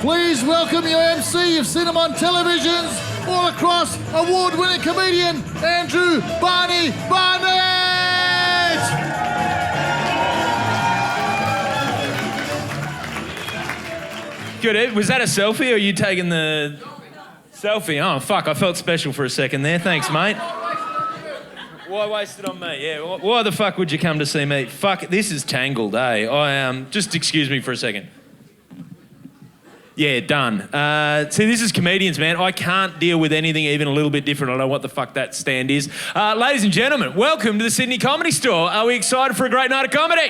Please welcome your MC. You've seen him on televisions all across. Award-winning comedian Andrew Barney Barnett. Good. Was that a selfie or are you taking the selfie? Oh, fuck. I felt special for a second there. Thanks, mate. Why waste it on me? Yeah. Why the fuck would you come to see me? Fuck. This is tangled, eh? Just excuse me for a second. Yeah, done. See, this is comedians, man. I can't deal with anything even a little bit different. I don't know what the fuck that stand is. Ladies and gentlemen, welcome to the Sydney Comedy Store. Are we excited for a great night of comedy?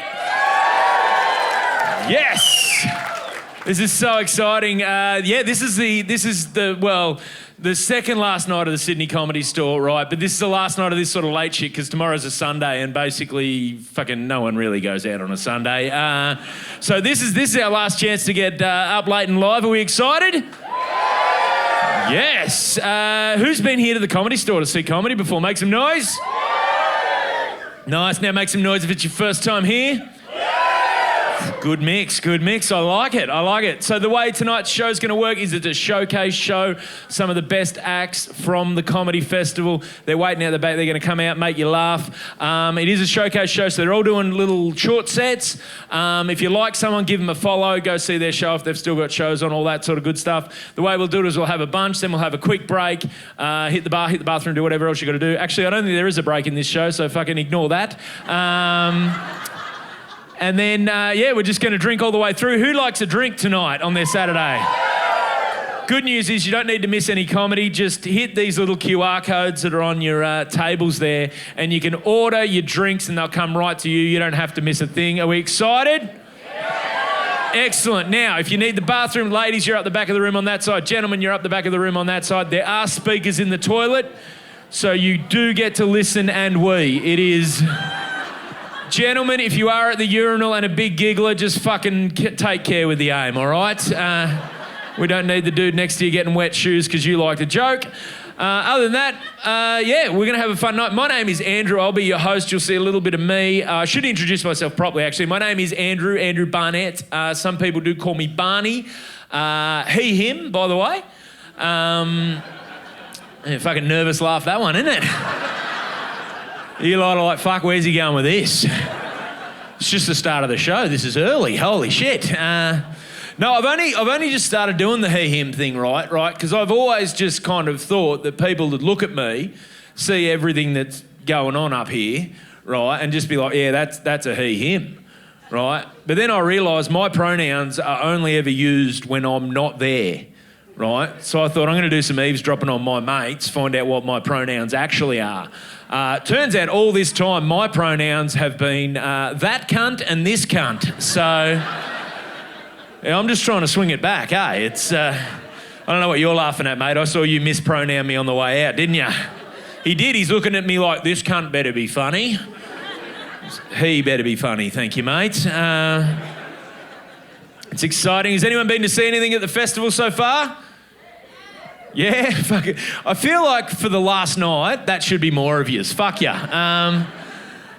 Yes. This is so exciting. This is the second last night of the Sydney Comedy Store, right? But this is the last night of this sort of late shit because tomorrow's a Sunday and basically fucking no one really goes out on a Sunday. So this is our last chance to get up late and live. Are we excited? Yes. Who's been here to the Comedy Store to see comedy before? Make some noise. Nice. Now make some noise if it's your first time here. Good mix. I like it. So the way tonight's show's going to work is it's a showcase show. Some of the best acts from the comedy festival. They're waiting out the back. They're going to come out, make you laugh. It is a showcase show, so they're all doing little short sets. If you like someone, give them a follow. Go see their show if they've still got shows on, all that sort of good stuff. The way we'll do it is we'll have a bunch, then we'll have a quick break, hit the bar, hit the bathroom, do whatever else you got to do. Actually, I don't think there is a break in this show, so fucking ignore that. And then, we're just going to drink all the way through. Who likes a drink tonight on their Saturday? Good news is you don't need to miss any comedy. Just hit these little QR codes that are on your tables there and you can order your drinks and they'll come right to you. You don't have to miss a thing. Are we excited? Yeah. Excellent. Now, if you need the bathroom, ladies, you're up the back of the room on that side. Gentlemen, you're up the back of the room on that side. There are speakers in the toilet, so you do get to listen and wee. It is... Gentlemen, if you are at the urinal and a big giggler, just fucking take care with the aim, all right? We don't need the dude next to you getting wet shoes because you like to joke. Other than that, we're going to have a fun night. My name is Andrew. I'll be your host. You'll see a little bit of me. I should introduce myself properly, actually. My name is Andrew Barnett. Some people do call me Barney. He, him, by the way. Fucking nervous laugh, that one, isn't it? You lot are like, fuck, where's he going with this? It's just the start of the show. This is early. Holy shit. No, I've only just started doing the he, him thing, right? Because I've always just kind of thought that people that look at me see everything that's going on up here, right, and just be like, yeah, that's a he, him, right? But then I realised my pronouns are only ever used when I'm not there, right? So I thought I'm going to do some eavesdropping on my mates, find out what my pronouns actually are. Turns out all this time my pronouns have been that cunt and this cunt. So I'm just trying to swing it back, eh? It's I don't know what you're laughing at, mate. I saw you mispronoun me on the way out, didn't you? He did. He's looking at me like, this cunt better be funny. He better be funny, thank you, mate. It's exciting. Has anyone been to see anything at the festival so far? Yeah, fuck it. I feel like for the last night, that should be more of yous. Fuck ya.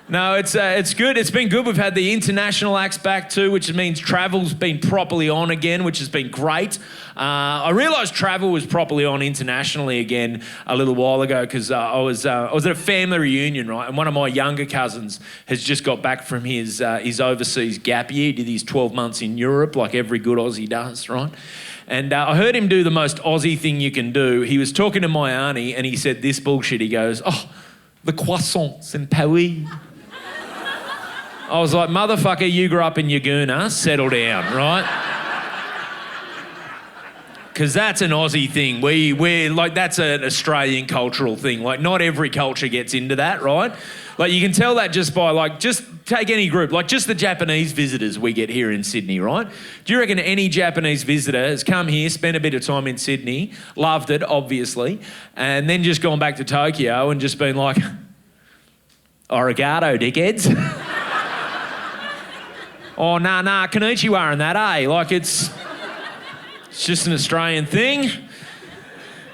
No, it's good. It's been good. We've had the international acts back too, which means travel's been properly on again, which has been great. I realised travel was properly on internationally again a little while ago because I was at a family reunion, right? And one of my younger cousins has just got back from his overseas gap year. He did his 12 months in Europe, like every good Aussie does, right? And I heard him do the most Aussie thing you can do. He was talking to my auntie and he said this bullshit. He goes, oh, the croissants in Paris. I was like, motherfucker, you grew up in Yagoona, settle down, right? Because that's an Aussie thing. We're like, that's an Australian cultural thing. Like, not every culture gets into that, right? Like, you can tell that just by, like, just take any group, like just the Japanese visitors we get here in Sydney, right? Do you reckon any Japanese visitor has come here, spent a bit of time in Sydney, loved it, obviously, and then just gone back to Tokyo and just been like, arigato, dickheads? Oh, nah, konnichiwa and that, eh? Like, it's just an Australian thing.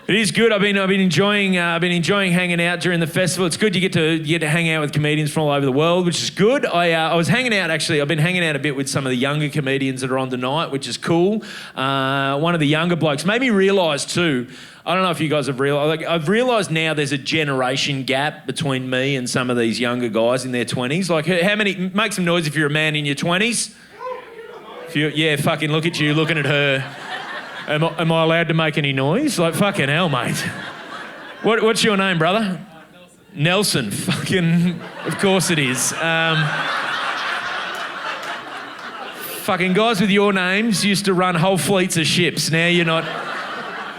It is good. I've been enjoying hanging out during the festival. It's good you get to hang out with comedians from all over the world, which is good. I was hanging out actually. I've been hanging out a bit with some of the younger comedians that are on tonight, which is cool. One of the younger blokes made me realise too. I don't know if you guys have realised. Like, I've realised now there's a generation gap between me and some of these younger guys in their 20s. Like, how many? Make some noise if you're a man in your 20s. Fucking look at you, looking at her. Am I allowed to make any noise? Like, fucking hell, mate. What's your name, brother? Nelson. Fucking, of course it is. Fucking guys with your names used to run whole fleets of ships. Now you're not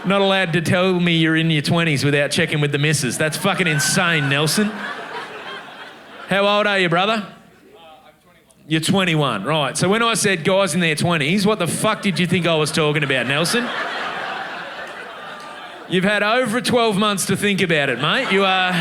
allowed to tell me you're in your 20s without checking with the missus. That's fucking insane, Nelson. How old are you, brother? You're 21, right. So when I said guys in their 20s, what the fuck did you think I was talking about, Nelson? You've had over 12 months to think about it, mate. You are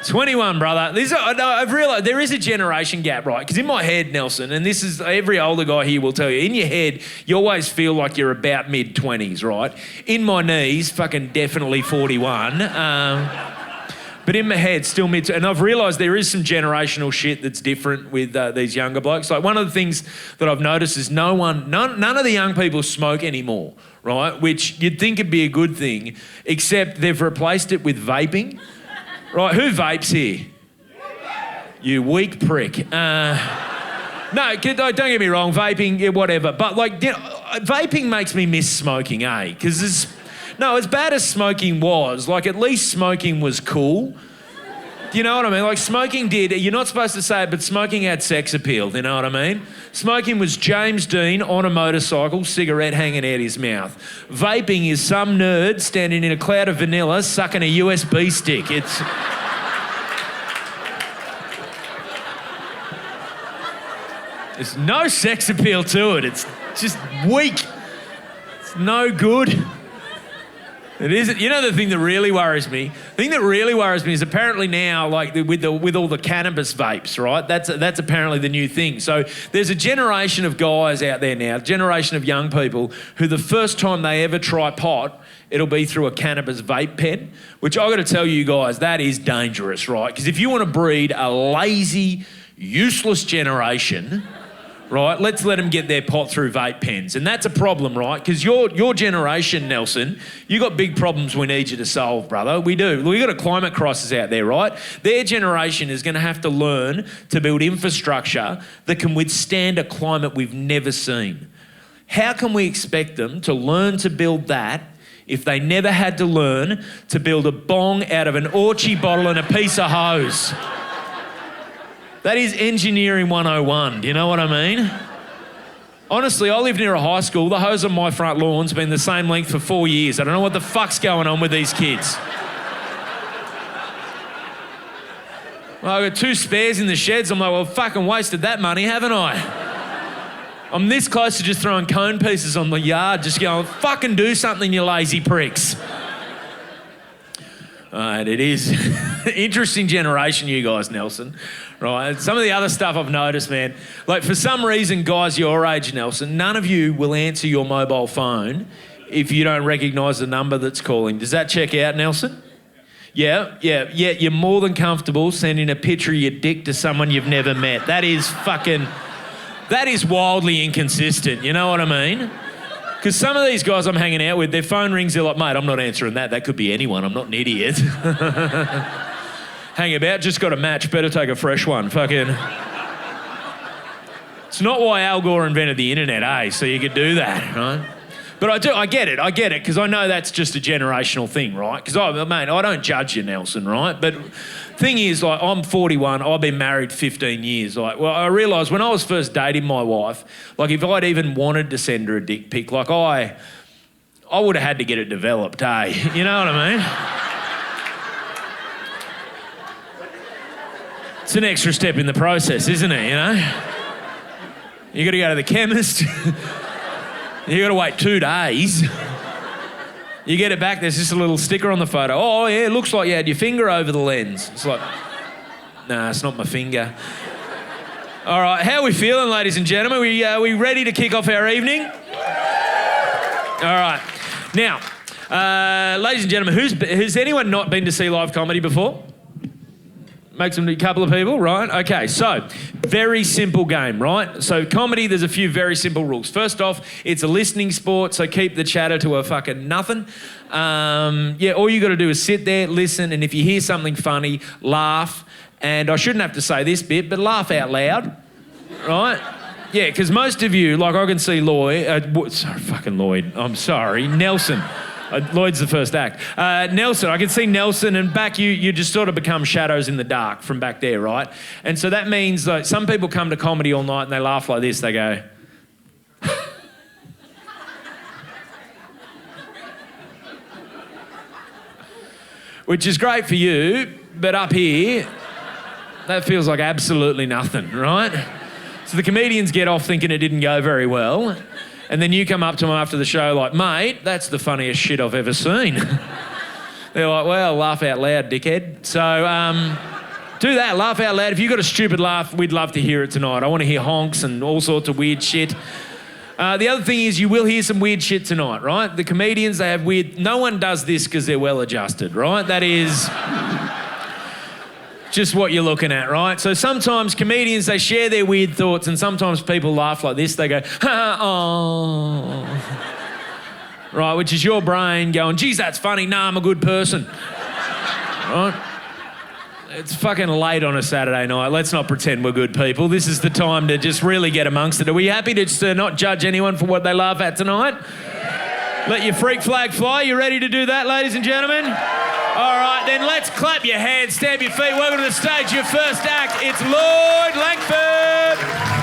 21, brother. I've realised there is a generation gap, right? Because in my head, Nelson, and this is every older guy here will tell you, in your head, you always feel like you're about mid-20s, right? In my knees, fucking definitely 41. But in my head, still mid. And I've realised there is some generational shit that's different with these younger blokes. Like, one of the things that I've noticed is none of the young people smoke anymore, right? Which you'd think would be a good thing, except they've replaced it with vaping. Right, who vapes here? You weak prick. No, don't get me wrong, vaping, whatever. But, like, vaping makes me miss smoking, eh? Because as bad as smoking was, like, at least smoking was cool. Do you know what I mean? Like, smoking you're not supposed to say it, but smoking had sex appeal, do you know what I mean? Smoking was James Dean on a motorcycle, cigarette hanging out his mouth. Vaping is some nerd standing in a cloud of vanilla sucking a USB stick. There's no sex appeal to it. It's just weak. It's no good. It isn't. You know the thing that really worries me? The thing that really worries me is apparently now, like with all the cannabis vapes, right? That's apparently the new thing. So there's a generation of guys out there now, a generation of young people who the first time they ever try pot, it'll be through a cannabis vape pen, which I got to tell you guys, that is dangerous, right? Because if you want to breed a lazy, useless generation, right, let's let them get their pot through vape pens. And that's a problem, right? Because your generation, Nelson, you got big problems we need you to solve, brother. We do. We got a climate crisis out there, right? Their generation is going to have to learn to build infrastructure that can withstand a climate we've never seen. How can we expect them to learn to build that if they never had to learn to build a bong out of an Orchie bottle and a piece of hose? That is engineering 101, do you know what I mean? Honestly, I live near a high school. The hose on my front lawn's been the same length for 4 years. I don't know what the fuck's going on with these kids. Well, I've got 2 spares in the sheds. I'm like, well, fucking wasted that money, haven't I? I'm this close to just throwing cone pieces on the yard, just going, fucking do something, you lazy pricks. All right, it is interesting generation, you guys, Nelson. Right, some of the other stuff I've noticed, man, like for some reason, guys your age, Nelson, none of you will answer your mobile phone if you don't recognise the number that's calling. Does that check out, Nelson? Yeah, you're more than comfortable sending a picture of your dick to someone you've never met. That is wildly inconsistent, you know what I mean? Because some of these guys I'm hanging out with, their phone rings, they're like, mate, I'm not answering that. That could be anyone. I'm not an idiot. Hang about, just got a match. Better take a fresh one. Fucking. It's not why Al Gore invented the internet, eh? So you could do that, right? But I get it, because I know that's just a generational thing, right? Because, I don't judge you, Nelson, right? But thing is, like, I'm 41, I've been married 15 years. Like, well, I realised when I was first dating my wife, like, if I'd even wanted to send her a dick pic, like, I would have had to get it developed, eh? You know what I mean? It's an extra step in the process, isn't it, you know? You got to go to the chemist. You got to wait 2 days. You get it back, there's just a little sticker on the photo. Oh, yeah, it looks like you had your finger over the lens. It's like, nah, it's not my finger. All right, how are we feeling, ladies and gentlemen? We ready to kick off our evening? All right. Now, Ladies and gentlemen, has anyone not been to see live comedy before? Makes them a couple of people, right? Okay, so very simple game, right? So comedy, there's a few very simple rules. First off, it's a listening sport, so keep the chatter to a fucking nothing. All you got to do is sit there, listen, and if you hear something funny, laugh. And I shouldn't have to say this bit, but laugh out loud, right? Yeah, because most of you, like I can see Lloyd, I'm sorry, Nelson. Lloyd's the first act. Nelson, I can see Nelson, and back you just sort of become shadows in the dark from back there, right? And so that means that some people come to comedy all night and they laugh like this. They go, which is great for you, but up here, that feels like absolutely nothing, right? So the comedians get off thinking it didn't go very well. And then you come up to them after the show like, mate, that's the funniest shit I've ever seen. They're like, well, laugh out loud, dickhead. So do that, laugh out loud. If you've got a stupid laugh, we'd love to hear it tonight. I want to hear honks and all sorts of weird shit. The other thing is you will hear some weird shit tonight, right? The comedians, they have weird... No one does this because they're well-adjusted, right? That is... just what you're looking at, right? So sometimes comedians, they share their weird thoughts, and sometimes people laugh like this. They go, oh. Right, which is your brain going, geez, that's funny. Nah, I'm a good person. Right? It's fucking late on a Saturday night. Let's not pretend we're good people. This is the time to just really get amongst it. Are we happy to just not judge anyone for what they laugh at tonight? Let your freak flag fly. You ready to do that, ladies and gentlemen? All right, then let's clap your hands, stamp your feet. Welcome to the stage, your first act. It's Lloyd Langford.